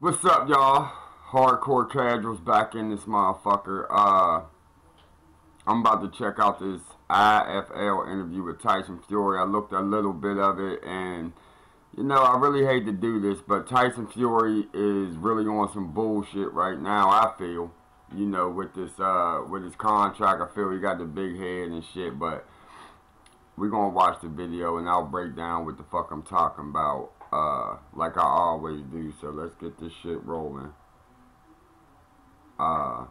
What's up, y'all? Hardcore casuals back in this motherfucker. I'm about to check out this IFL interview with Tyson Fury. I looked a little bit of it, and you know, I really hate to do this, but Tyson Fury is really on some bullshit right now. I feel, you know, with this with his contract. I feel he got the big head and shit, but we're gonna watch the video and I'll break down what the fuck I'm talking about. Like I always do, so let's get this shit rolling. I'm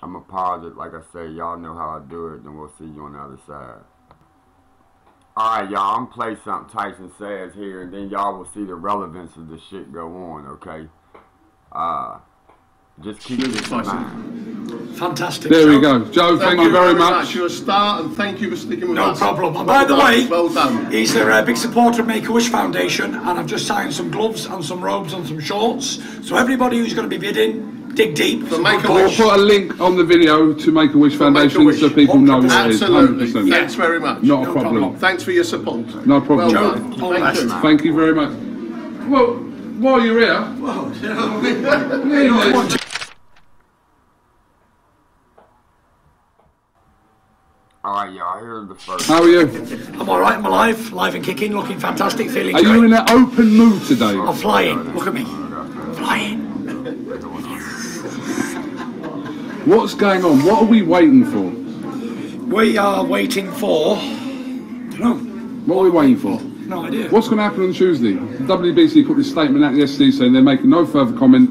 gonna pause it, like I say, y'all know how I do it, then we'll see you on the other side. Alright, y'all, I'm gonna play something Tyson says here, and then y'all will see the relevance of the shit go on, okay? Just keep this in mind. Fantastic. There we go. Joe, thank you very much. You're a star, and thank you for sticking with No us. problem. And by the way, well done. he's a big supporter of Make-A-Wish Foundation, and I've just signed some gloves and some robes and some shorts. So everybody who's going to be bidding, dig deep. For We'll put a link on the video to Make-A-Wish Foundation so people know what it is. Absolutely. 100%. Thanks very much. Not a problem. Thanks for your support. No problem. Well done. Thank you. Thank you very much. Well, while you're here, Alright, y'all, here's the first. how are you? I'm alright, I'm alive, live and kicking, looking fantastic, feeling Are great. you in an open mood today? I'm flying, look at me. Flying. What's going on? What are we waiting for? We are waiting for... I don't know. What are we waiting for? No idea. What's going to happen on Tuesday? The WBC put this statement out yesterday saying they're making no further comment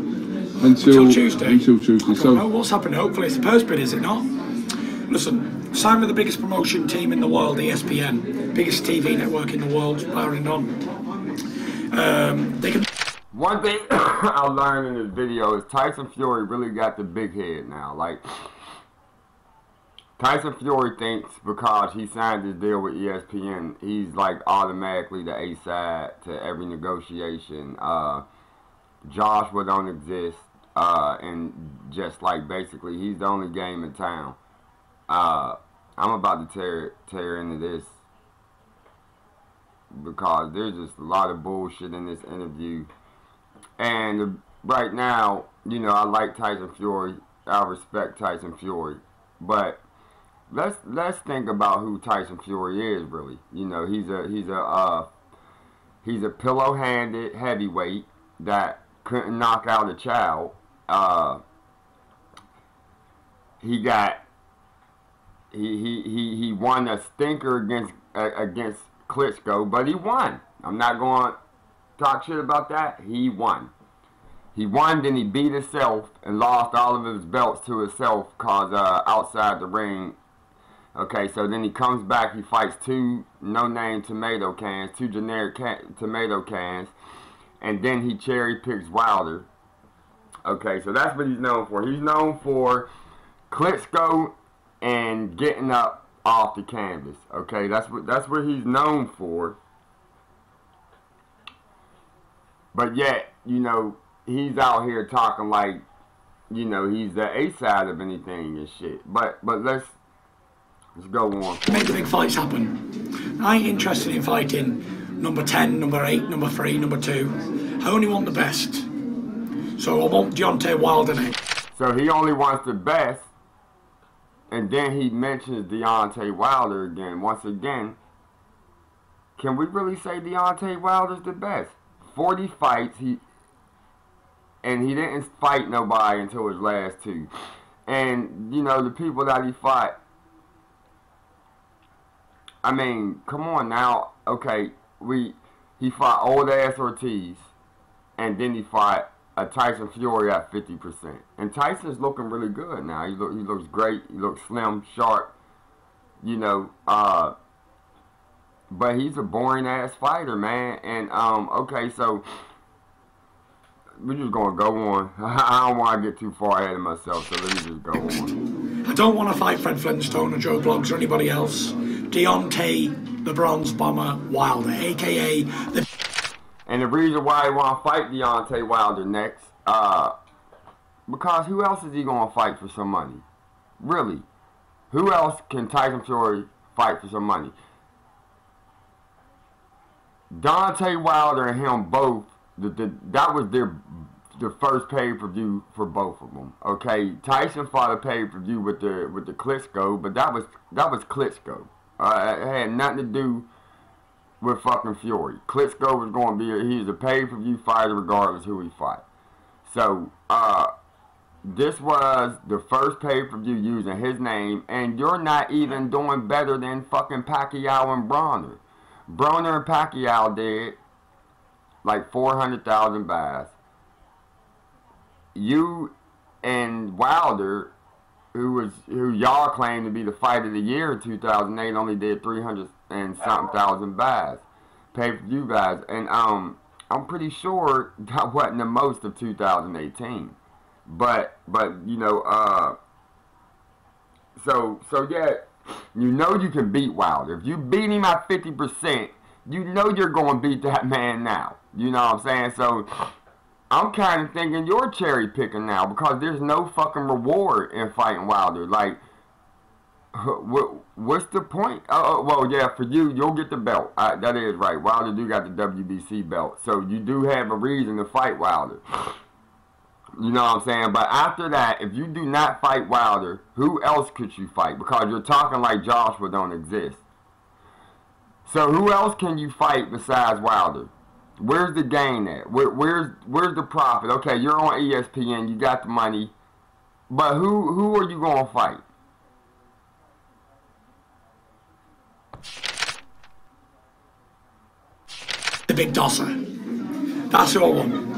until Tuesday. Until Tuesday. I don't know what's happened. Hopefully it's the purse bid, is it not? Listen, signed with the biggest promotion team in the world, ESPN, biggest TV network in the world, bar none. They can. One thing I learned in this video is Tyson Fury really got the big head now. Like, Tyson Fury thinks because he signed this deal with ESPN, he's like automatically the A side to every negotiation. Joshua don't exist, and just like basically he's the only game in town. I'm about to tear into this because there's just a lot of bullshit in this interview. And right now, you know, I like Tyson Fury. I respect Tyson Fury, but let's think about who Tyson Fury is really. You know, he's a pillow-handed heavyweight that couldn't knock out a child. He won a stinker against Klitschko, but he won. I'm not going to talk shit about that. He won. He won, then he beat himself and lost all of his belts to himself cause outside the ring. Okay, so then he comes back, he fights two no-name tomato cans, two generic tomato cans, and then he cherry picks Wilder. Okay, so that's what he's known for. He's known for Klitschko and getting up off the canvas. Okay, that's what he's known for. But yet, you know, he's out here talking like, you know, he's the A side of anything and shit. But let's go on. Make the big fights happen. I ain't interested in fighting number 10, number 8, number 3, number 2. I only want the best. So I want Deontay Wilder next. So he only wants the best. And then he mentions Deontay Wilder again. Once again, can we really say Deontay Wilder's the best? 40 fights, and he didn't fight nobody until his last 2. And, you know, the people that he fought, I mean, come on now. Okay, he fought old ass Ortiz, and then he fought a Tyson Fury at 50%. And Tyson's looking really good now. He looks great. He looks slim, sharp, you know. But he's a boring ass fighter, man. And okay, so we're just gonna go on. I don't want to get too far ahead of myself, so let me just go on. I don't want to fight Fred Flintstone or Joe Bloggs or anybody else. Deontay, the Bronze Bomber Wilder, aka the. And the reason why I want to fight Deontay Wilder next, because who else is he going to fight for some money? Really? Who else can Tyson Fury fight for some money? Deontay Wilder and him both that was the first pay-per-view for both of them. Okay, Tyson fought a pay-per-view with the Klitschko, but that was Klitschko. It had nothing to do with fucking Fury. Klitschko was going to be he's a pay-per-view fighter regardless who he fought. So this was the first pay-per-view using his name, and you're not even doing better than fucking Pacquiao and Broner. Broner and Pacquiao did like 400,000 buys. You and Wilder, who y'all claim to be the fight of the year in 2008, only did 300 and something thousand buys, pay-per-view buys, and I'm pretty sure that wasn't the most of 2018. But you know, so yeah, you know you can beat Wilder. If you beat him at 50%, you know you're going to beat that man now. You know what I'm saying? So I'm kind of thinking you're cherry picking now because there's no fucking reward in fighting Wilder. Like, what's the point? Well, yeah, for you, you'll get the belt. That is right. Wilder do got the WBC belt, so you do have a reason to fight Wilder. You know what I'm saying? But after that, if you do not fight Wilder, who else could you fight? Because you're talking like Joshua don't exist. So who else can you fight besides Wilder? Where's the gain at? Where's the profit? Okay, you're on ESPN, you got the money, but who are you gonna fight? The big tosser. That's who I want.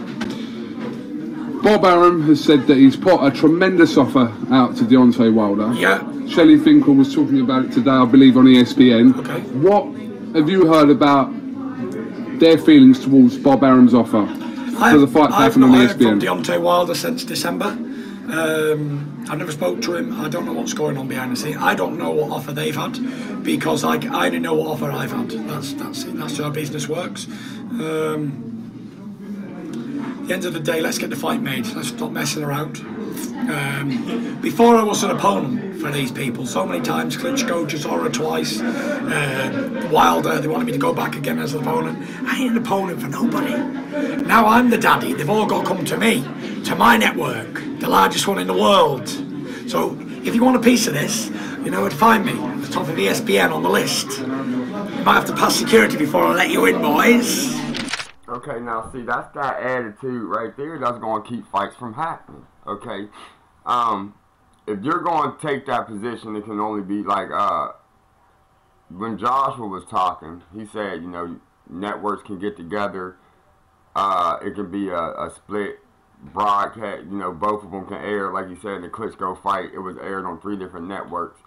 Bob Arum has said that he's put a tremendous offer out to Deontay Wilder. Yeah. Shelley Finkel was talking about it today, I believe, on ESPN. Okay. What have you heard about their feelings towards Bob Arum's offer for the fight to happen on ESPN? I've not heard from Deontay Wilder since December. I never spoke to him. I don't know what's going on behind the scenes. I don't know what offer they've had because I only know what offer I've had. That's how business works. At the end of the day, let's get the fight made. Let's stop messing around. Before I was an opponent for these people, so many times Klitschko, Chisora twice, Wilder, they wanted me to go back again as an opponent. I ain't an opponent for nobody. Now I'm the daddy. They've all got to come to me, to my network, the largest one in the world. So if you want a piece of this, you know where to find me. At the top of ESPN on the list. You might have to pass security before I let you in, boys. Okay, now see, that's that attitude right there that's going to keep fights from happening, okay? If you're going to take that position, it can only be like, when Joshua was talking, he said, you know, networks can get together, it can be a split broadcast, you know, both of them can air, like you said, in the Klitschko fight, it was aired on 3 different networks.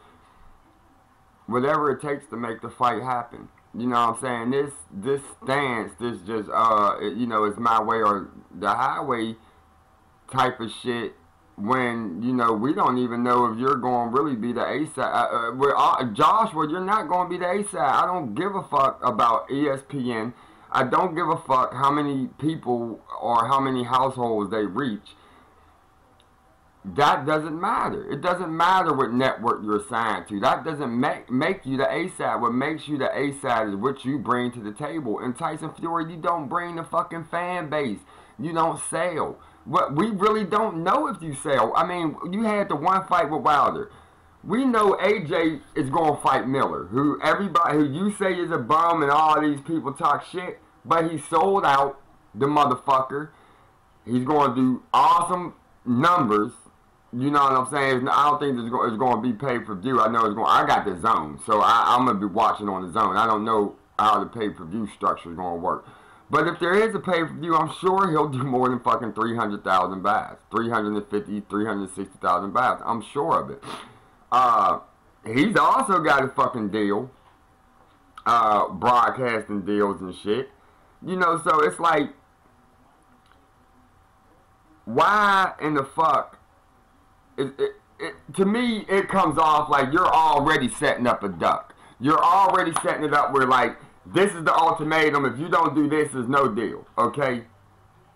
Whatever it takes to make the fight happen. You know what I'm saying? This stance, this just, you know, it's my way or the highway type of shit when, you know, we don't even know if you're going to really be the A-side. Joshua, you're not going to be the A-side. I don't give a fuck about ESPN. I don't give a fuck how many people or how many households they reach. That doesn't matter. It doesn't matter what network you're assigned to. That doesn't make you the A-side. What makes you the A-side is what you bring to the table. And Tyson Fury, you don't bring the fucking fan base. You don't sell. We really don't know if you sell. I mean, you had the one fight with Wilder. We know AJ is going to fight Miller, who you say is a bum and all these people talk shit, but he sold out the motherfucker. He's going to do awesome numbers. You know what I'm saying? I don't think it's going to be pay-per-view. I know it's going. I got the zone, so I'm going to be watching on the zone. I don't know how the pay-per-view structure is going to work. But if there is a pay-per-view, I'm sure he'll do more than fucking 300,000 buys. 350, 360,000 buys. I'm sure of it. He's also got a fucking deal. Broadcasting deals and shit. You know, so it's like, why in the fuck? To me, it comes off like you're already setting up a duck. You're already setting it up where, like, this is the ultimatum. If you don't do this, there's no deal, okay?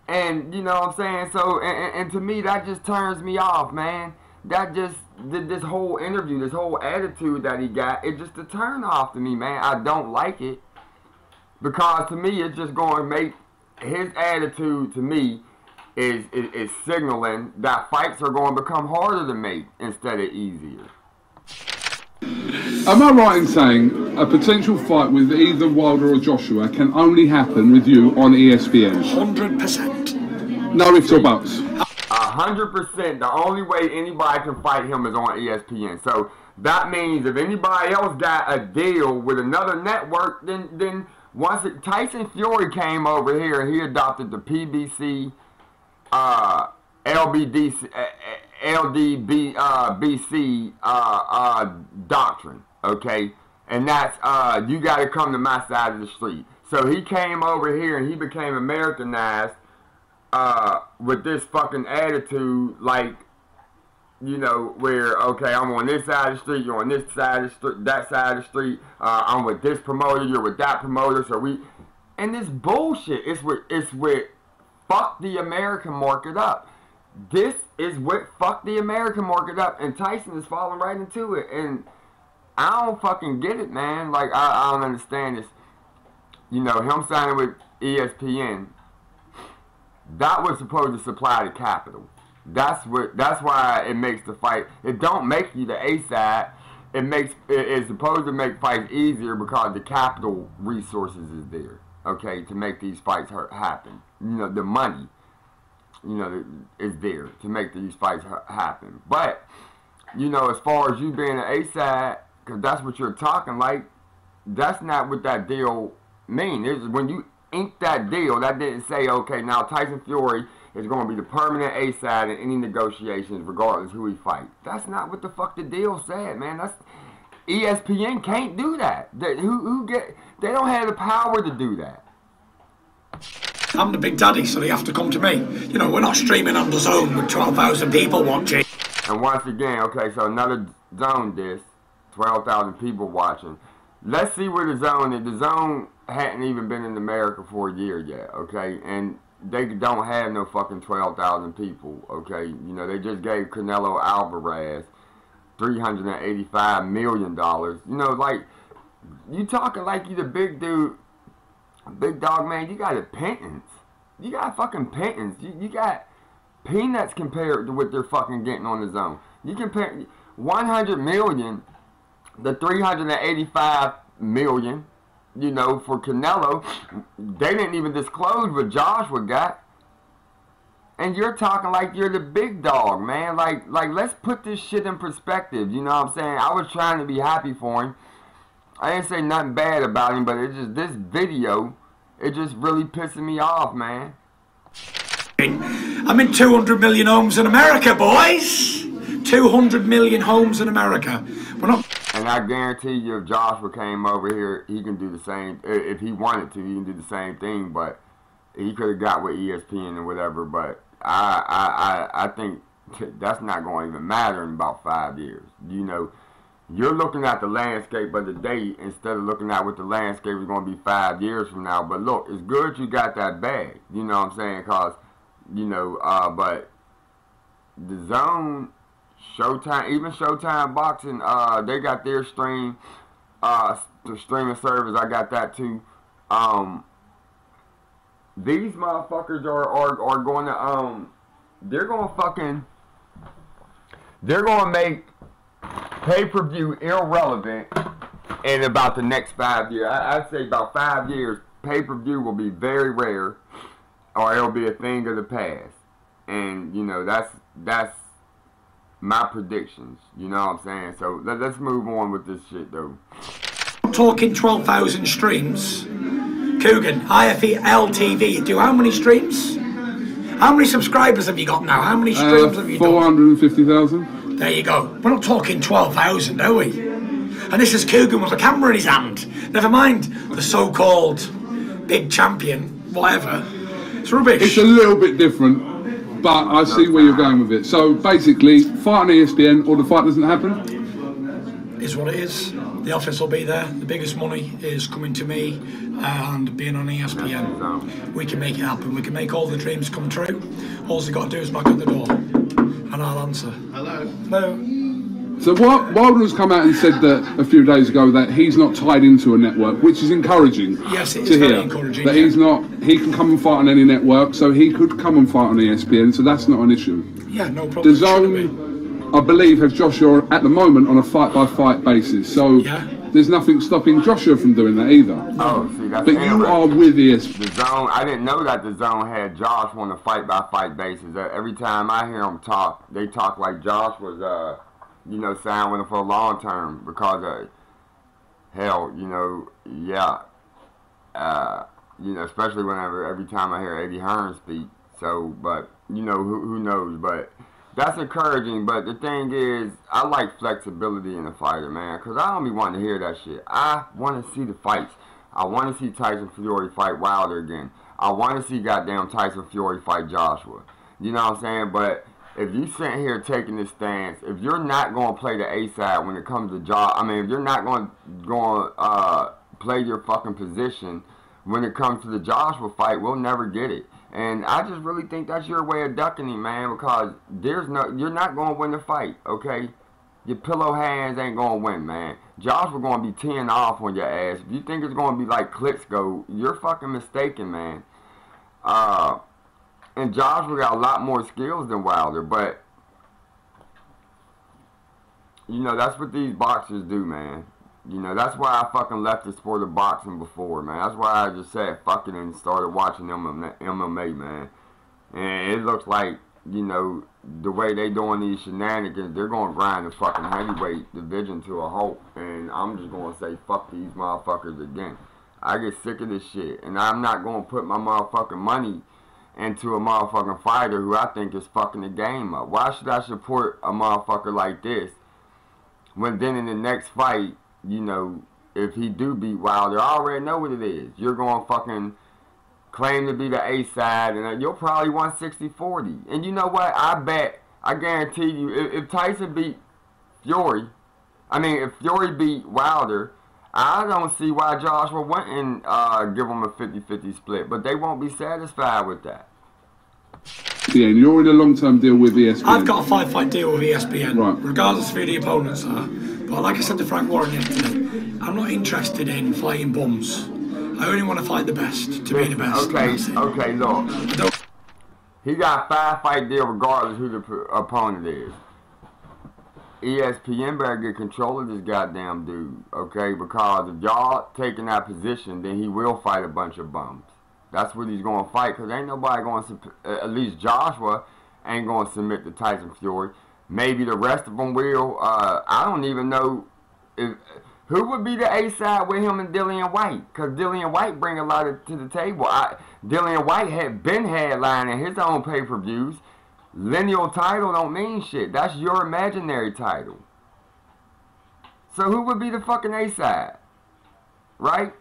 And, you know what I'm saying? So, and to me, that just turns me off, man. That just, this whole interview, this whole attitude that he got, it's just a turn off to me, man. I don't like it. Because to me, it's just going to make his attitude to me is signaling that fights are going to become harder to make instead of easier. Am I right in saying a potential fight with either Wilder or Joshua can only happen with you on ESPN? 100%. No ifs or buts. 100%. The only way anybody can fight him is on ESPN. So that means if anybody else got a deal with another network, then once Tyson Fury came over here, he adopted the PBC, LDBC doctrine, okay? And that's, you got to come to my side of the street. So he came over here and he became Americanized with this fucking attitude, like, you know, where, okay, I'm on this side of the street, you're on this side of the street, that side of the street, I'm with this promoter, you're with that promoter, so we, and this bullshit, it's with fuck the American market up. This is what fuck the American market up, and Tyson is falling right into it, and I don't fucking get it, man. Like, I don't understand this. You know, him signing with ESPN, that was supposed to supply the capital. That's why it makes the fight. It don't make you the A side. It's supposed to make fights easier because the capital resources is there, okay, to make these fights happen. You know, the money, you know, is there to make these fights happen. But, you know, as far as you being an A side, because that's what you're talking like, that's not what that deal means. When you ink that deal, that didn't say, okay, now Tyson Fury is going to be the permanent A side in any negotiations, regardless who he fights. That's not what the fuck the deal said, man. That's ESPN can't do that. They don't have the power to do that. I'm the big daddy, so they have to come to me. You know, we're not streaming on the zone with 12,000 people watching. And once again, okay, so another zone diss, 12,000 people watching. Let's see where the zone is. The zone hadn't even been in America for a year yet, okay? And they don't have no fucking 12,000 people, okay? You know, they just gave Canelo Alvarez $385 million. You know, like, you talking like you the big dude, big dog, man. You got a pittance. You got fucking pittance. You got peanuts compared to what they're fucking getting on the zone. You compare 100 million, the 385 million, you know, for Canelo. They didn't even disclose what Joshua got. And you're talking like you're the big dog, man. Like let's put this shit in perspective. You know what I'm saying? I was trying to be happy for him. I didn't say nothing bad about him, but it's just this video, it just really pissing me off, man. I'm in 200 million homes in America, boys. 200 million homes in America. We're not. And I guarantee you, if Joshua came over here, he can do the same. If he wanted to, he can do the same thing. But he could have got with ESPN or whatever. But I think that's not going to even matter in about 5 years. You know, you're looking at the landscape of the day instead of looking at what the landscape is going to be 5 years from now. But look, it's good you got that bag. You know what I'm saying? Because, you know, but the zone, Showtime, even Showtime Boxing, they got their stream, the streaming service. I got that too. These motherfuckers are going to they're going to make pay-per-view irrelevant in about the next 5 years. I'd say about 5 years, pay-per-view will be very rare, or it'll be a thing of the past. And you know, that's my predictions, you know what I'm saying? So let's move on with this shit though. Talking 12,000 streams. Coogan, IFL TV, you do how many streams? How many subscribers have you got now? How many streams have you done? 450,000. There you go. We're not talking 12,000, are we? And this is Coogan with a camera in his hand. Never mind the so-called big champion, whatever. It's rubbish. It's a little bit different. But I see where you're going with it. So basically, fight on ESPN or the fight doesn't happen? Is what it is. The office will be there. The biggest money is coming to me and being on ESPN. We can make it happen. We can make all the dreams come true. All they got to do is knock at the door. And I'll answer. Hello. Hello. So Wilder's come out and said that a few days ago that he's not tied into a network, which is encouraging. Yes, it's to very hear encouraging. that he's not. He can come and fight on any network, so he could come and fight on ESPN. So that's not an issue. Yeah, no problem. The Zone, I believe, has Joshua at the moment on a fight-by-fight basis. So there's nothing stopping Joshua from doing that either. Oh, see, that's but you are with ESPN. The Zone, I didn't know that the Zone had Josh on a fight-by-fight basis. Every time I hear them talk, they talk like Josh was, you know, signing with him for a long term because, hell, you know, you know, especially every time I hear Eddie Hearn speak. So, but you know, who knows? But that's encouraging. But the thing is, I like flexibility in a fighter, man, because I don't be wanting to hear that shit. I want to see the fights. I want to see Tyson Fury fight Wilder again. I want to see goddamn Tyson Fury fight Joshua. You know what I'm saying? But if you sitting here taking this stance, if you're not going to play the A side when it comes to Josh, I mean, if you're not going to play your fucking position when it comes to the Joshua fight, we'll never get it. And I just really think that's your way of ducking him, man, because you're not going to win the fight, okay? Your pillow hands ain't going to win, man. Joshua going to be 10 off on your ass. If you think it's going to be like Klitschko, you're fucking mistaken, man. And Joshua got a lot more skills than Wilder, but, you know, that's what these boxers do, man. You know, that's why I fucking left the sport of boxing before, man. That's why I just said fuck it and started watching MMA, man. And it looks like, you know, the way they doing these shenanigans, they're going to grind the fucking heavyweight division to a halt. And I'm just going to say fuck these motherfuckers again. I get sick of this shit. And I'm not going to put my motherfucking money into a motherfucking fighter who I think is fucking the game up. Why should I support a motherfucker like this when then in the next fight, you know, if he do beat Wilder, I already know what it is. You're going to fucking claim to be the A side, and you'll probably 160-40. And you know what? I guarantee you, if Tyson beat Fury, if Fury beat Wilder, I don't see why Joshua wouldn't give him a 50-50 split. But they won't be satisfied with that. Yeah, and you're in a long-term deal with ESPN. I've got a 5-fight deal with ESPN, right, regardless of who the opponents are. But like I said to Frank Warren yesterday, I'm not interested in fighting bums. I only want to fight the best, to be the best. Okay, look. He got a 5-fight deal regardless who the opponent is. ESPN better get control of this goddamn dude, okay? Because if y'all taking that position, then he will fight a bunch of bums. That's what he's going to fight, because ain't nobody going to, at least Joshua ain't going to submit to Tyson Fury. Maybe the rest of them will. I don't even know who would be the A-side with him and Dillian White, because Dillian White bring a lot to the table. Dillian White had been headlining his own pay-per-views. Lineal title don't mean shit. That's your imaginary title. So who would be the fucking A-side? Right?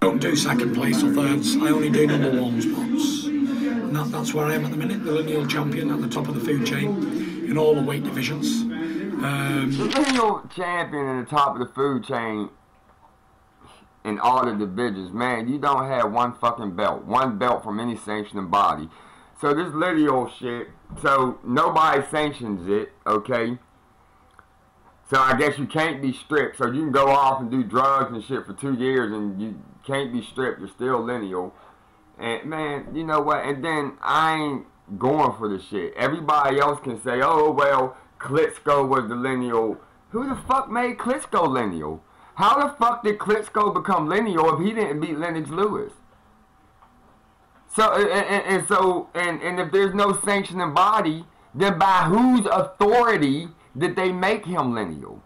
I don't do second place or thirds. I only do number one spots. And that's where I am at the minute, the lineal champion at the top of the food chain in all the weight divisions. The lineal champion in the top of the food chain in all the divisions, man, you don't have one fucking belt. One belt from any sanctioning body. So this lineal shit, so nobody sanctions it, okay? So I guess you can't be stripped. So you can go off and do drugs and shit for 2 years and you can't be stripped. You're still lineal. And man, you know what? And then I ain't going for the shit. Everybody else can say, oh, well, Klitschko was the lineal. Who the fuck made Klitschko lineal? How the fuck did Klitschko become lineal if he didn't beat Lennox Lewis? So, and if there's no sanctioning body, then by whose authority did they make him lineal?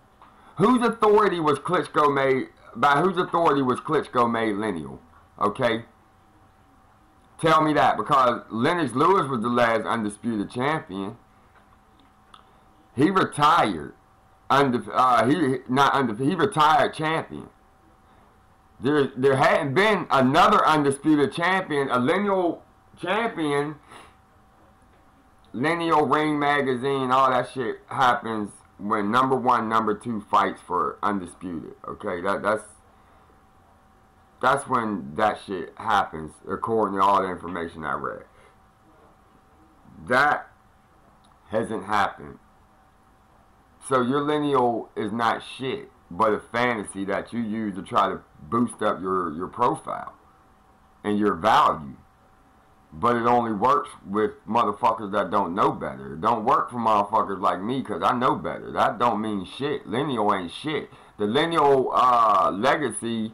Whose authority was Klitschko made? By whose authority was Klitschko made lineal? Okay? Tell me that, because Lennox Lewis was the last undisputed champion. He retired. He retired champion. There hadn't been another undisputed champion, a lineal champion. Lineal Ring Magazine, all that shit happens when number 1, number 2 fights for undisputed. Okay, that's when that shit happens, according to all the information I read. That hasn't happened. So your lineal is not shit, but a fantasy that you use to try to boost up your profile and your value. But it only works with motherfuckers that don't know better. It don't work for motherfuckers like me, because I know better. That don't mean shit. Lineal ain't shit. The lineal legacy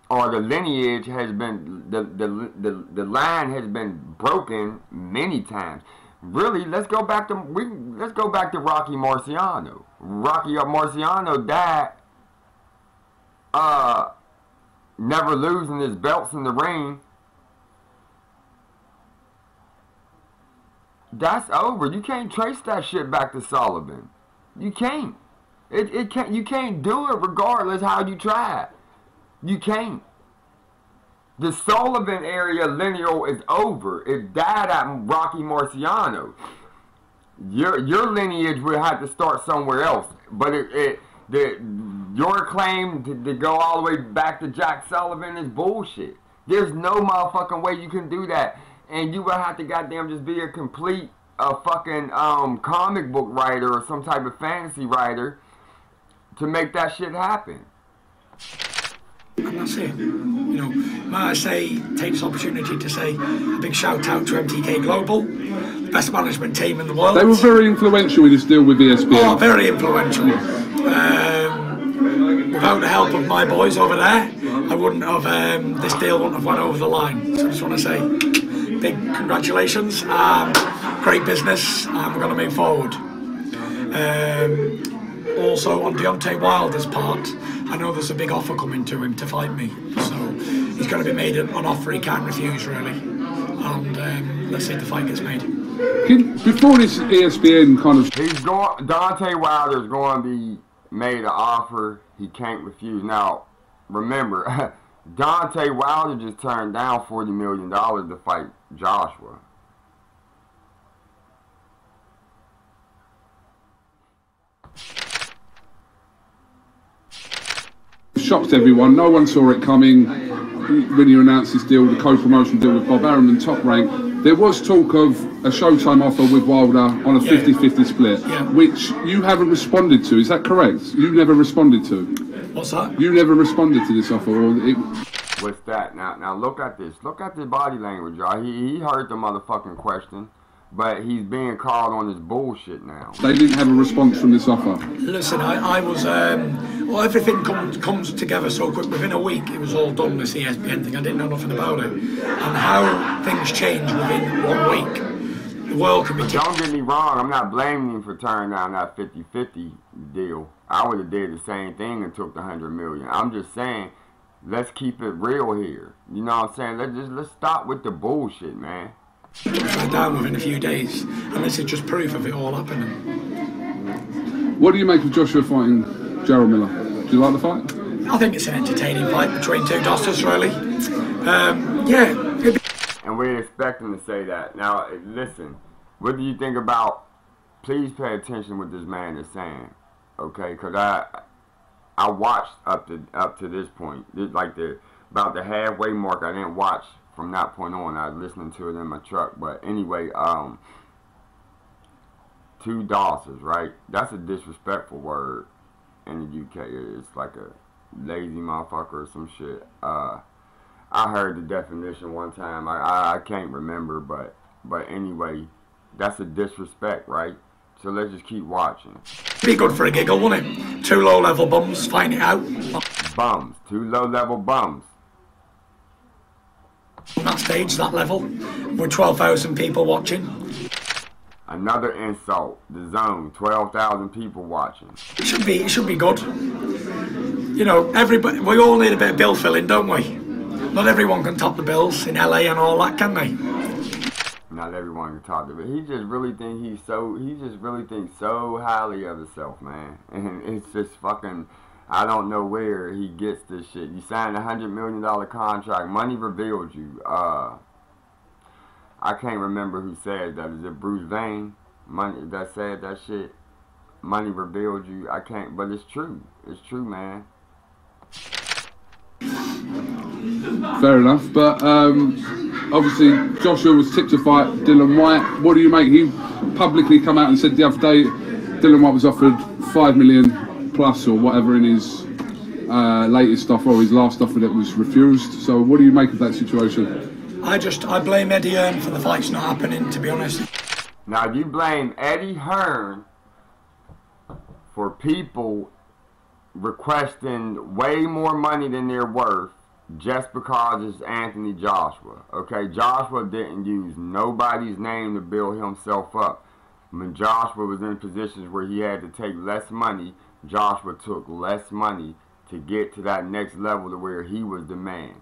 or the lineage has been, the line has been broken many times. Really, let's go back to Rocky Marciano. Rocky Marciano died never losing his belts in the ring. That's over. You can't trace that shit back to Sullivan. You can't. You can't do it regardless how you try. You can't. The Sullivan area lineal is over. It died at Rocky Marciano. Your lineage would have to start somewhere else. But your claim to go all the way back to Jack Sullivan is bullshit. There's no motherfucking way you can do that. And you would have to goddamn just be a complete fucking comic book writer or some type of fantasy writer to make that shit happen. And that's it. You know, might I say, take this opportunity to say a big shout out to MTK Global, the best management team in the world. They were very influential in this deal with ESPN. Oh, very influential. Without the help of my boys over there, I wouldn't have, this deal wouldn't have went over the line. So I just want to say, big congratulations, great business, and we're going to move forward. Also, on Deontay Wilder's part, I know there's a big offer coming to him to fight me, so he's going to be made an offer he can't refuse, really. And let's see if the fight gets made. Before this ESPN kind of... Deontay Wilder's going to be made an offer he can't refuse. Now, remember, Deontay Wilder just turned down $40 million to fight Joshua. Shocked everyone. No one saw it coming when you announced this deal, the co-promotion deal with Bob Arum and Top Rank. There was talk of a Showtime offer with Wilder on a 50-50 split, which you haven't responded to. Is that correct? You never responded to. What's that? You never responded to this offer, or it... What's that? Now look at this. Look at the body language, y'all. He heard the motherfucking question, but he's being called on his bullshit now. They didn't have a response from this offer. Listen, I was, well, everything comes together so quick. Within a week, it was all done, this ESPN thing. I didn't know nothing about it. And how things change within 1 week. The world can be... Don't get me wrong, I'm not blaming him for turning down that 50-50 deal. I would have did the same thing and took the $100 million. I'm just saying, let's keep it real here. You know what I'm saying? Let's stop with the bullshit, man. It down within a few days, and this is just proof of it all happening. What do you make of Joshua fighting Gerald Miller? Do you like the fight? I think it's an entertaining fight between two dusters, really. Yeah. And we're expecting to say that. Now, listen, what do you think about, please pay attention what this man is saying, okay? Because I watched up to this point, like about the halfway mark. I didn't watch from that point on. I was listening to it in my truck. But anyway, two dosses, right? That's a disrespectful word in the UK. It's like a lazy motherfucker or some shit. I heard the definition one time. I can't remember, but anyway, that's a disrespect, right? So let's just keep watching. Be good for a giggle, wouldn't it? Two low-level bums, find it out. Bums. Two low-level bums. On that stage, that level, with 12,000 people watching. Another insult. The Zone. 12,000 people watching. It should be good. You know, everybody. We all need a bit of bill filling, don't we? Not everyone can top the bills in LA and all that, can they? Not everyone can top it, but he just really thinks so highly of himself, man. And it's just fucking, I don't know where he gets this shit. You signed a $100 million contract. Money revealed you. I can't remember who said that. Is it Bruce Vane? Money that said that shit. Money revealed you. I can't, but it's true. It's true, man. Fair enough, but obviously Joshua was tipped to fight Dylan White. What do you make? publicly come out and said the other day Dillian Whyte was offered 5 million plus or whatever in his latest offer, or his last offer that was refused. So what do you make of that situation? I blame Eddie Hearn for the fights not happening, to be honest. Now you blame Eddie Hearn for people requesting way more money than they're worth just because it's Anthony Joshua. Okay, Joshua didn't use nobody's name to build himself up. When Joshua was in positions where he had to take less money, Joshua took less money to get to that next level to where he was the man.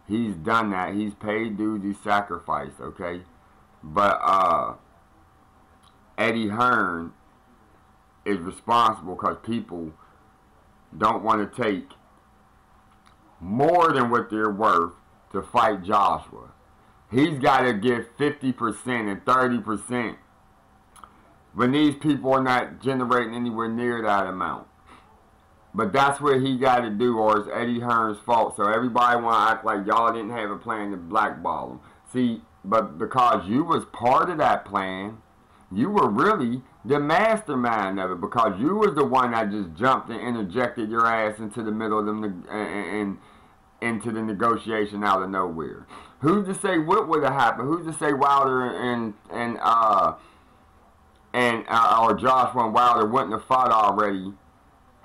He's done that. He's paid dues, he's sacrificed, okay? But Eddie Hearn is responsible because people don't want to take more than what they're worth to fight Joshua. He's got to give 50% and 30% when these people are not generating anywhere near that amount. But that's what he got to do, or it's Eddie Hearn's fault. So everybody want to act like y'all didn't have a plan to blackball him. See, but because you was part of that plan, you were really the mastermind of it, because you was the one that just jumped and interjected your ass into the middle of them and into the negotiation out of nowhere. Who's to say what would have happened? Who's to say Wilder or Joshua and Wilder wouldn't have fought already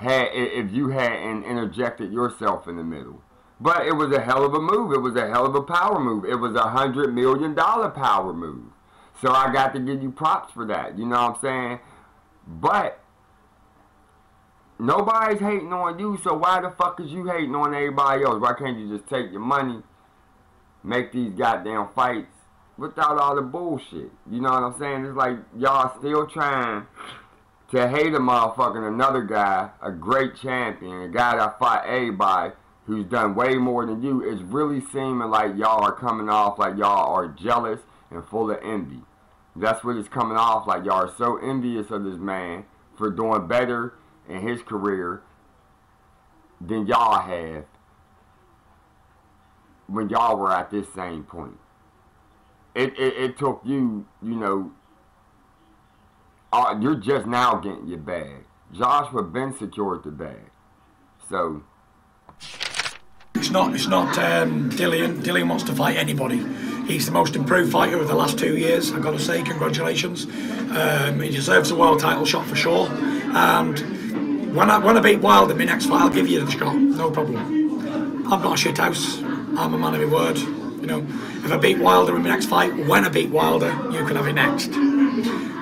if you hadn't interjected yourself in the middle? But it was a hell of a move. It was a hell of a power move. It was $100 million power move. So I got to give you props for that. You know what I'm saying? But nobody's hating on you, so why the fuck is you hating on everybody else? Why can't you just take your money, make these goddamn fights without all the bullshit? You know what I'm saying? It's like y'all still trying to hate a motherfucking another guy, a great champion, a guy that fought everybody, who's done way more than you. It's really seeming like y'all are coming off like y'all are jealous and full of envy. That's what it's coming off like. Y'all are so envious of this man for doing better in his career than y'all have when y'all were at this same point. It took you, you know, you're just now getting your bag. Joshua been secured the bag. So It's not Dillian. Dillian wants to fight anybody. He's the most improved fighter of the last 2 years. I've got to say, congratulations. He deserves a world title shot for sure. And when I beat Wilder in my next fight, I'll give you the shot. No problem. I'm not a shithouse. I'm a man of my word. You know, if I beat Wilder in my next fight, when I beat Wilder, you can have it next.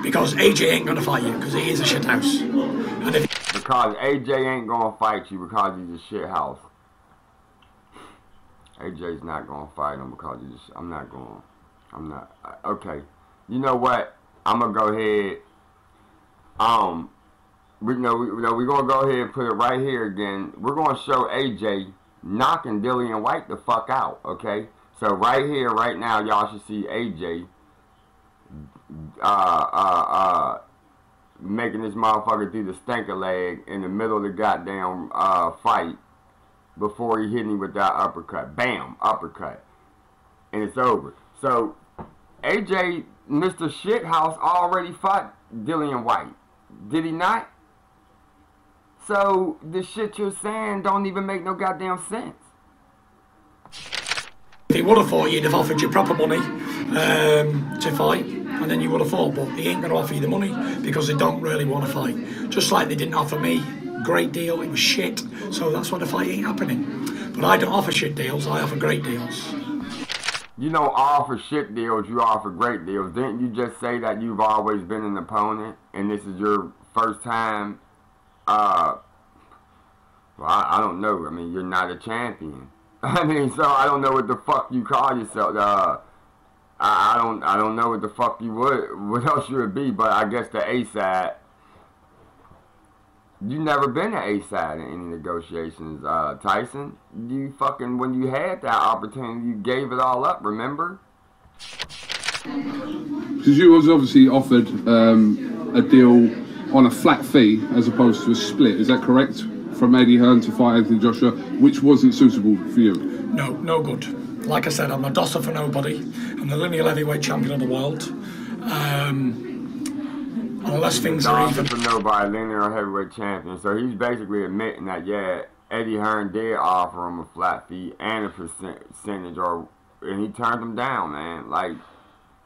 Because AJ ain't going to fight you, because he is a shithouse. And because AJ ain't going to fight you because he's a shithouse. AJ's not going to fight him because he's just, I'm not. Okay. You know what? I'm going to go ahead. We're going to go ahead and put it right here again. We're going to show AJ knocking Dillian Whyte the fuck out, okay? So right here, right now, y'all should see AJ making this motherfucker do the stinker leg in the middle of the goddamn fight before he hit him with that uppercut. Bam, uppercut. And it's over. So AJ, Mr. Shythouse, already fought Dillian Whyte. Did he not? So the shit you're saying don't even make no goddamn sense. if he would have fought, you'd have offered you proper money to fight, and then you would have fought. But he ain't going to offer you the money because they don't really want to fight. Just like they didn't offer me. Great deal, it was shit. So that's why the fight ain't happening. But I don't offer shit deals, I offer great deals. You don't offer shit deals, you offer great deals. Didn't you just say that you've always been an opponent and this is your first time? Well, I don't know. I mean, you're not a champion. I mean, so I don't know what the fuck you call yourself. I don't know what the fuck you would, what else you would be, but I guess the A side. You never been to A side in any negotiations, Tyson. You fucking, when you had that opportunity, you gave it all up, remember? Because you was obviously offered a deal on a flat fee as opposed to a split, is that correct? From Eddie Hearn to fight Anthony Joshua, which wasn't suitable for you? No good. Like I said, I'm a dosser for nobody. I'm the lineal heavyweight champion of the world. Unless things the are dog even. for nobody, linear heavyweight champion. So he's basically admitting that, yeah, Eddie Hearn did offer him a flat fee and a percentage, and he turned him down, man. Like,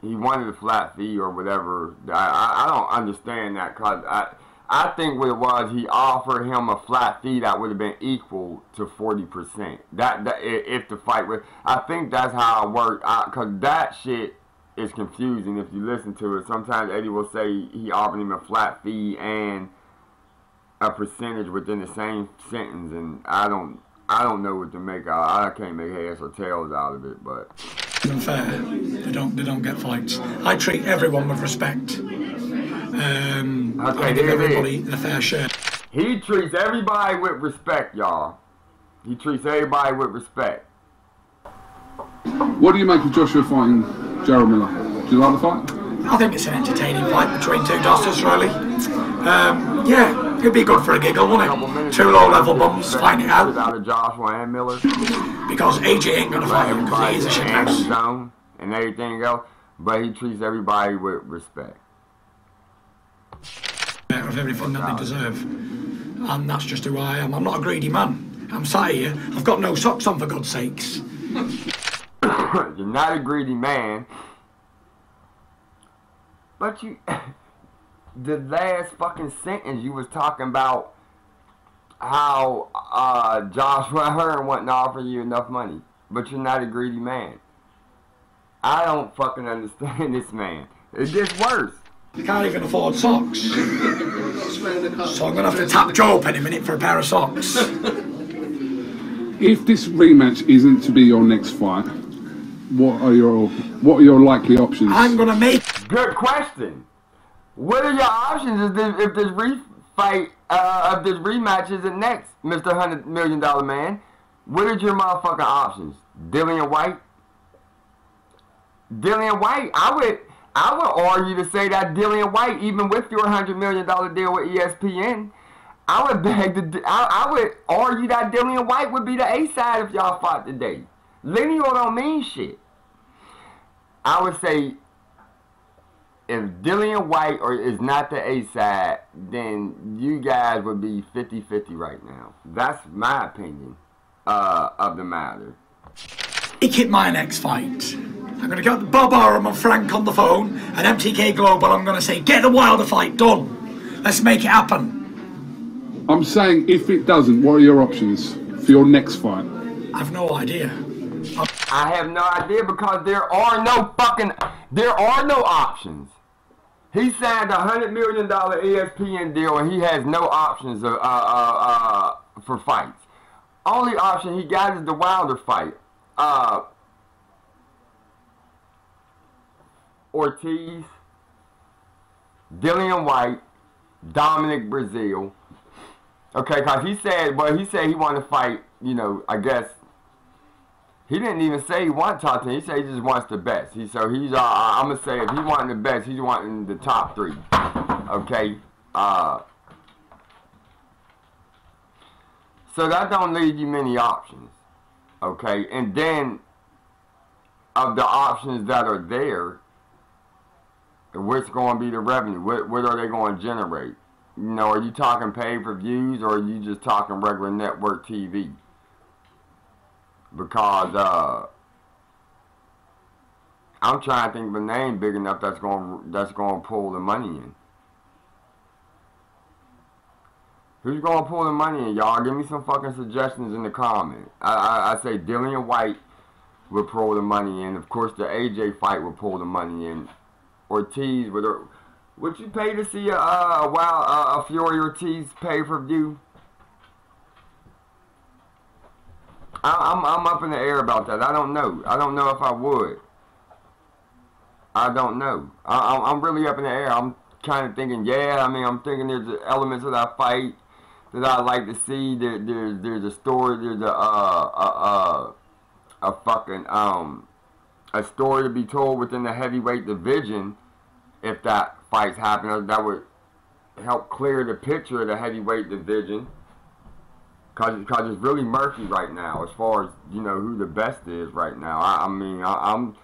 he wanted a flat fee or whatever. I don't understand that, because I think what it was, he offered him a flat fee that would have been equal to 40%. That if the fight was, I think that's how it worked. Because that shit is confusing if you listen to it. Sometimes Eddie will say he offered him a flat fee and a percentage within the same sentence, and I don't know what to make out. I can't make heads or tails out of it, but Unfair. They don't get fights. I treat everyone with respect. I give everybody a fair share. He treats everybody with respect, y'all. He treats everybody with respect. What do you make of Joshua fighting Gerald Miller? Do you like the fight? I think it's an entertaining fight between two dusters, really. Yeah, it'd be good for a giggle, wouldn't it? Two low-level bums fighting it out. Out of Joshua and Miller. Because AJ ain't gonna fight him because he is a Shythouse. Zone and everything else, but he treats everybody with respect. Of everything that they deserve, and that's just who I am. I'm not a greedy man. I'm sat here. I've got no socks on, for God's sakes. You're not a greedy man, but you. The last fucking sentence you was talking about how Joshua Hearn wouldn't offer you enough money, but you're not a greedy man. I don't fucking understand this man. It gets worse. You can't even afford socks. So I'm gonna have to tap Joe any minute for a pair of socks. If this rematch isn't to be your next fight, what are your likely options? I'm gonna make. Good question. What are your options if this rematch isn't next, Mr. $100 Million Man? What are your motherfucking options? Dillian White? Dillian White, I would argue to say that Dillian White, even with your $100 million deal with ESPN, I would argue that Dillian White would be the A side if y'all fought today. Lineal don't mean shit. I would say if Dillian White is not the A side, then you guys would be 50-50 right now. That's my opinion of the matter. Make it my next fight. I'm going to get Bob Arum and Frank on the phone and MTK Global. I'm going to say, get the Wilder fight done. Let's make it happen. I'm saying if it doesn't, what are your options for your next fight? I've no idea. I have no idea because there are no options. He signed a $100 million ESPN deal and he has no options for fights. Only option he got is the Wilder fight. Ortiz, Dillian White, Dominic Breazeale. Okay, because he said he wanted to fight, you know, I guess, he didn't even say he wanted to talk to him. He said he just wants the best. I'm going to say if he wanting the best, he's wanting the top three. Okay? So that don't leave you many options. Okay? And then, of the options that are there, what's going to be the revenue? What are they going to generate? You know, are you talking pay-per-views or are you just talking regular network TV? Because I'm trying to think of a name big enough that's going to pull the money in. Who's going to pull the money in, y'all? Give me some fucking suggestions in the comments. I say Dillian White would pull the money in. Of course, the AJ fight would pull the money in. Ortiz would you pay to see a Fury Ortiz pay-per-view? I'm up in the air about that. I don't know. I don't know if I would. I don't know. I'm really up in the air. I'm kind of thinking, yeah. I mean, I'm thinking there's elements of that fight that I like to see. There's a story. There's a story to be told within the heavyweight division. If that fight's happening, that would help clear the picture of the heavyweight division. Cause it's really murky right now as far as, you know, who the best is right now. I mean, I'm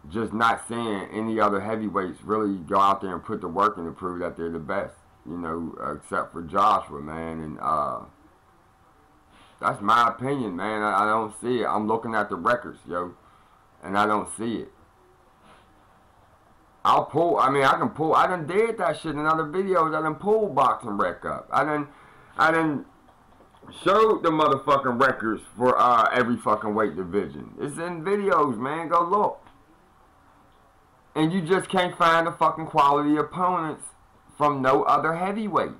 just not seeing any other heavyweights really go out there and put the work in to prove that they're the best, you know, except for Joshua, man. And that's my opinion, man. I don't see it. I'm looking at the records, yo, and I don't see it. I can pull. I done did that shit in other videos. I done pulled boxing rec up. I done showed the motherfucking records for every fucking weight division. It's in videos, man. Go look. And you just can't find the fucking quality opponents from no other heavyweight.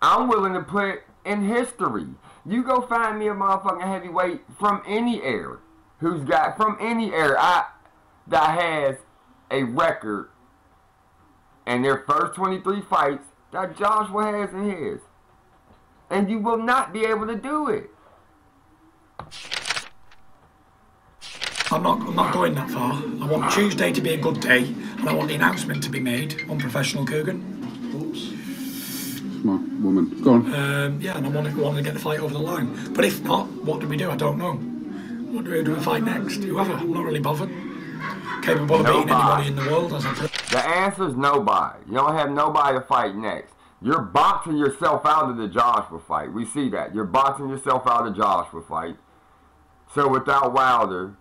I'm willing to put in history. You go find me a motherfucking heavyweight from any era that has a record in their first 23 fights that Joshua has in his. And you will not be able to do it. I'm not going that far. I want Tuesday to be a good day, and I want the announcement to be made on Professional Coogan. Oops. My woman. Go on. Yeah, and I want to get the fight over the line. But if not, what do we do? I don't know. What do we fight next? Whoever. I'm not really bothered. Capable of beating anybody in the world, as I put. The answer is nobody. You don't have nobody to fight next. You're boxing yourself out of the Joshua fight. We see that. You're boxing yourself out of the Joshua fight. So without Wilder,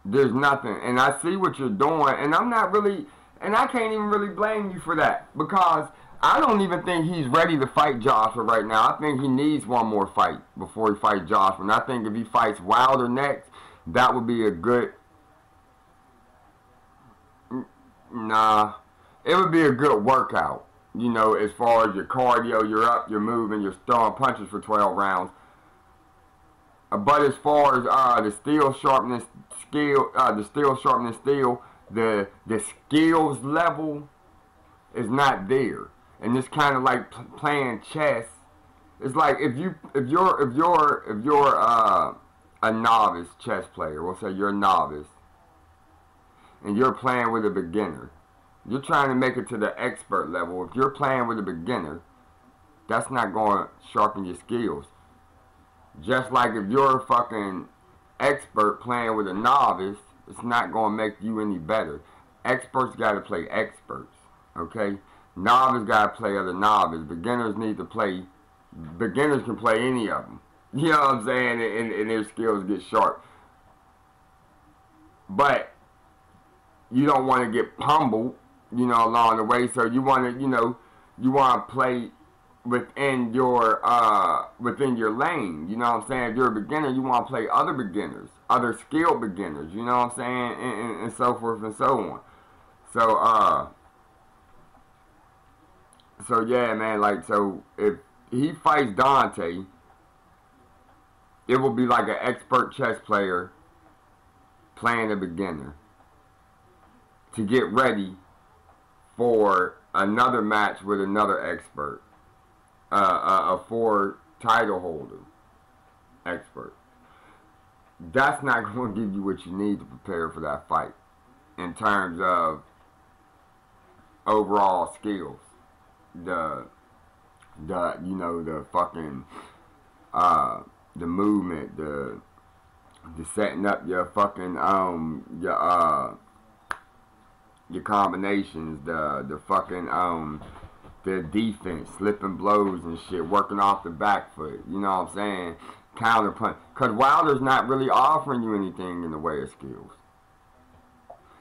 there's nothing. And I see what you're doing. And I'm not really, and I can't even really blame you for that. Because I don't even think he's ready to fight Joshua right now. I think he needs one more fight before he fights Joshua. And I think if he fights Wilder next, that would be a good, it would be a good workout. You know, as far as your cardio, you're up, you're moving, you're throwing punches for 12 rounds. But as far as the steel sharpness skill, the skills level is not there. And it's kind of like playing chess. It's like if you're a novice chess player, we'll say you're a novice, and you're playing with a beginner. You're trying to make it to the expert level. If you're playing with a beginner, that's not going to sharpen your skills. Just like if you're a fucking expert playing with a novice, it's not going to make you any better. Experts got to play experts, okay? Novice got to play other novice. Beginners need to play, beginners can play any of them. You know what I'm saying? And their skills get sharp. But you don't want to get pummeled, you know, along the way. So you want to, you know, you want to play within your lane. You know what I'm saying? If you're a beginner, you want to play other beginners, other skilled beginners. You know what I'm saying? And so forth and so on. So yeah, man. Like, so if he fights Dante, it will be like an expert chess player playing a beginner to get ready for another match with another expert, a 4 title holder expert. That's not going to give you what you need to prepare for that fight in terms of overall skills. The fucking the movement, the setting up your fucking your combinations, the fucking the defense, slipping blows and shit, working off the back foot, you know what I'm saying? Counter punch. Cause Wilder's not really offering you anything in the way of skills.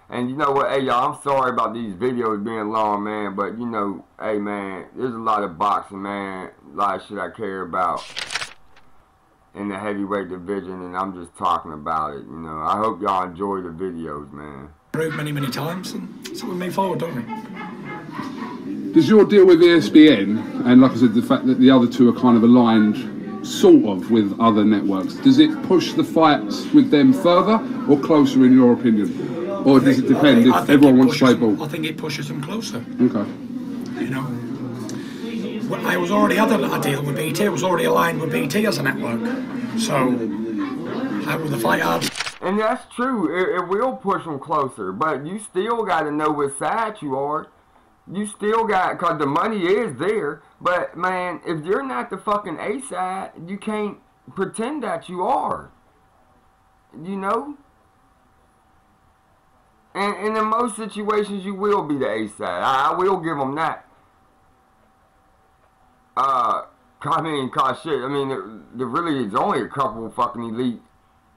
And you know what, hey y'all, I'm sorry about these videos being long, man, but you know, hey man, there's a lot of boxing, man, a lot of shit I care about in the heavyweight division, and I'm just talking about it, you know. I hope y'all enjoy the videos, man. Proved many times, and so we move forward, don't we? Does your deal with ESPN, and like I said, the fact that the other two are kind of aligned, sort of, with other networks, does it push the fights with them further or closer, in your opinion? Or does it depend if everyone wants to play ball? I think it pushes them closer. Okay. You know, I was already had a deal with BT. I was already aligned with BT as a network. So, how would the fight hard? And that's true. It will push them closer, but you still got to know what side you are. You still got, because the money is there. But man, if you're not the fucking A side, you can't pretend that you are. You know. And in most situations, you will be the A side. I will give him that. I mean, shit. I mean, there really is only a couple of fucking elite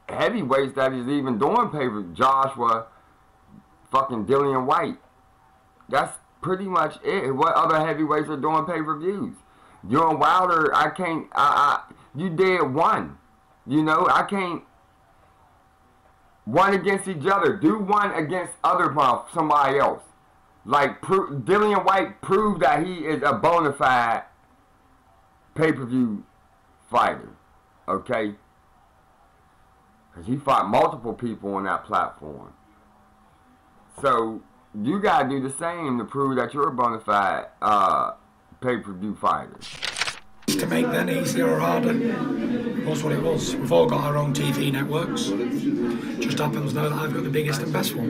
heavyweights that is even doing paper. Joshua, fucking Dillian White. That's pretty much it. What other heavyweights are doing pay-per-views? You and Wilder, I can't. You did one. You know, I can't. One against each other. Do one against somebody else. Like, Dillian White proved that he is a bona fide pay-per-view fighter. Okay? Because he fought multiple people on that platform. So, you got to do the same to prove that you're a bona fide pay-per-view fighter. To make them easier or harder, it was what it was. We've all got our own TV networks. Just happens now that I've got the biggest and best one.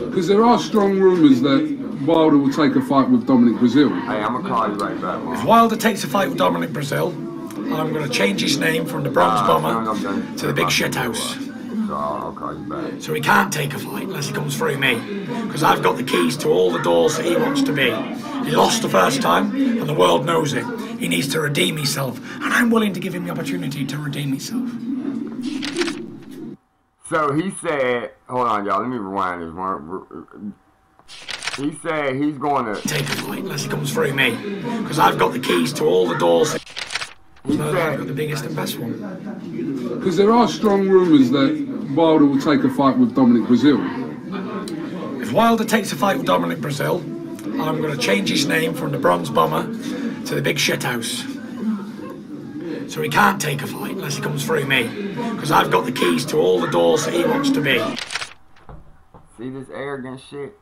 Because there are strong rumours that Wilder will take a fight with Dominic Brazil. Hey, I'm going to call you right back, man. If Wilder takes a fight with Dominic Brazil, I'm going to change his name from the Bronze Bomber to the Big Shithouse. So I'll call you back. So he can't take a fight unless he comes through me, because I've got the keys to all the doors that he wants to be. He lost the first time, and the world knows it. He needs to redeem himself, and I'm willing to give him the opportunity to redeem himself. So he said, hold on, y'all, let me rewind this one. He said he's going to take a fight unless he comes through me, because I've got the keys to all the doors. He said I've got the biggest and best one. Because there are strong rumours that Wilder will take a fight with Dominic Brazil. If Wilder takes a fight with Dominic Brazil, I'm going to change his name from the Bronze Bomber to the Big Shithouse. So he can't take a fight unless he comes through me, because I've got the keys to all the doors that he wants to be. See this arrogant shit?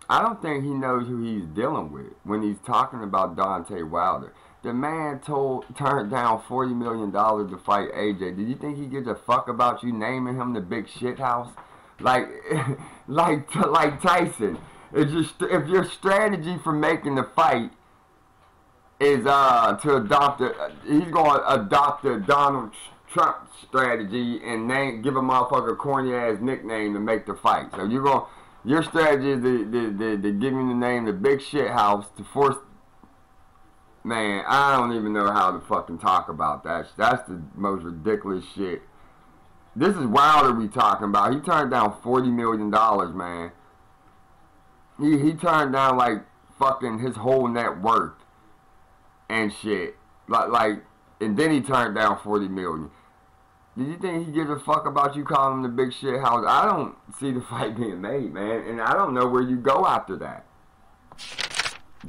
I don't think he knows who he's dealing with when he's talking about Deontay Wilder. The man turned down $40 million to fight AJ. Did you think he gives a fuck about you naming him the Big Shithouse? Like Tyson. If your strategy for making the fight is to adopt he's going to adopt the Donald Trump strategy and give a motherfucker a corny ass nickname to make the fight. So your strategy is to give him the name the Big Shithouse to force. Man, I don't even know how to fucking talk about that. That's the most ridiculous shit. This is Wilder we talking about. He turned down $40 million, man. He turned down like fucking his whole net worth and shit. Like, and then he turned down $40 million. Did you think he gives a fuck about you calling him the Big Shit House? I don't see the fight being made, man, and I don't know where you go after that.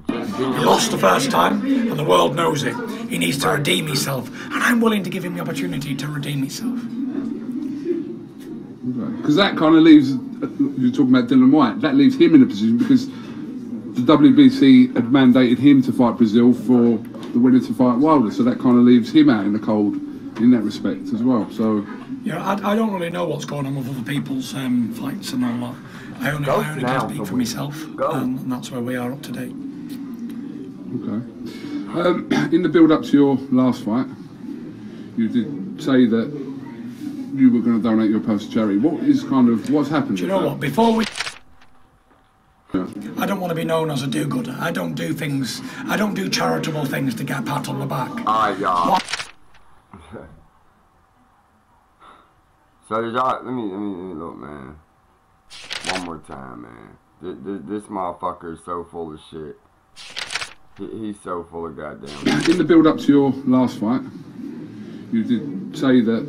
He lost the first time, and the world knows it. He needs to redeem himself, and I'm willing to give him the opportunity to redeem himself. Because that kind of leaves, you're talking about Dillian White, that leaves him in a position because the WBC had mandated him to fight Brazil for the winner to fight Wilder, so that kind of leaves him out in the cold in that respect as well. So, yeah, I don't really know what's going on with other people's fights and all that. I only can speak for myself, and that's where we are up to date. Okay. In the build-up to your last fight, you did say that you were going to donate your purse to charity. What's happened? Do you know what? Before we... I don't want to be known as a do-gooder. I don't do charitable things to get a pat on the back. Alright, y'all. So did y'all, let me look, man. One more time, man. This motherfucker is so full of shit. He's so full of goddamn. In the build-up to your last fight, you did say that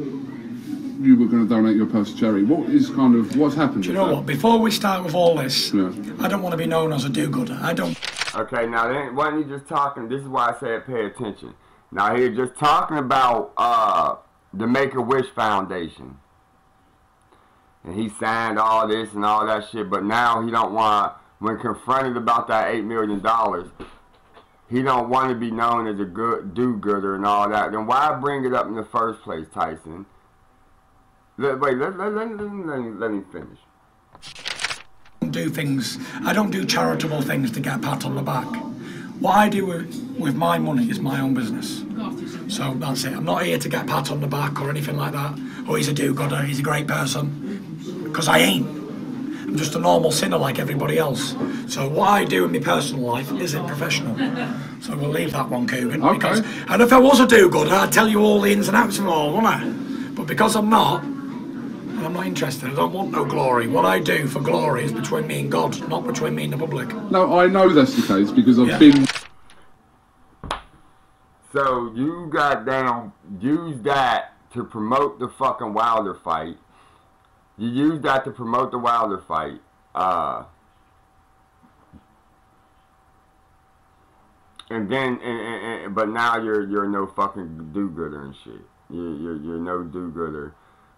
you were going to donate your purse to charity. What's happened? Do you know what? Before we start with all this, I don't want to be known as a do-gooder. I don't. Okay, now then, wasn't he just talking? This is why I said pay attention. Now he was just talking about the Make-A-Wish Foundation, and he signed all this and all that shit. But now he don't want, when confronted about that $8 million, he don't want to be known as a good do-gooder and all that. Then why bring it up in the first place, Tyson? Let me finish. I don't do charitable things to get a pat on the back. What I do with my money is my own business. So that's it. I'm not here to get a pat on the back or anything like that. Oh, he's a do-gooder, he's a great person. Because I ain't. I'm just a normal sinner like everybody else. So what I do in my personal life isn't professional. So we'll leave that one, Coogan. Okay. And if I was a do-gooder, I'd tell you all the ins and outs of it all, wouldn't I? But because I'm not, and I'm not interested, I don't want no glory. What I do for glory is between me and God, not between me and the public. No, I know that's the case because I've been... So you goddamn use that to promote the fucking Wilder fight. You use that to promote the Wilder fight. And then, but now you're no fucking do-gooder and shit. You're no do-gooder.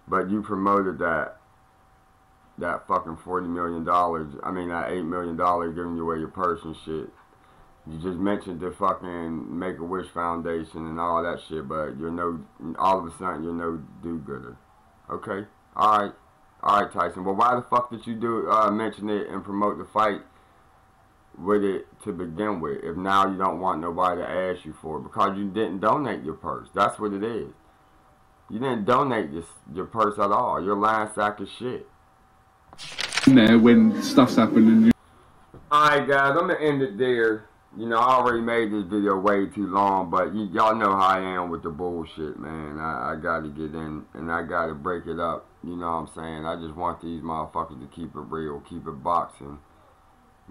But you promoted that fucking $40 million. I mean, that $8 million giving you away your purse and shit. You just mentioned the fucking Make-A-Wish Foundation and all that shit, but you're no, all of a sudden you're no do-gooder. Okay? Alright, Tyson. Well, why the fuck did you mention it and promote the fight with it to begin with, if now you don't want nobody to ask you for it? Because you didn't donate your purse. That's what it is. You didn't donate your purse at all. You're a lying sack of shit. There when stuff's happened and you... Alright guys, I'm going to end it there. You know, I already made this video way too long, but y'all know how I am with the bullshit, man. I got to get in and I got to break it up. You know what I'm saying? I just want these motherfuckers to keep it real, keep it boxing.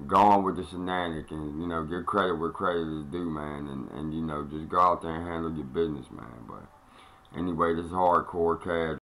Go on with the shenanigans, you know, give credit where credit is due, man. And you know, just go out there and handle your business, man. But anyway, this is hardcore cash.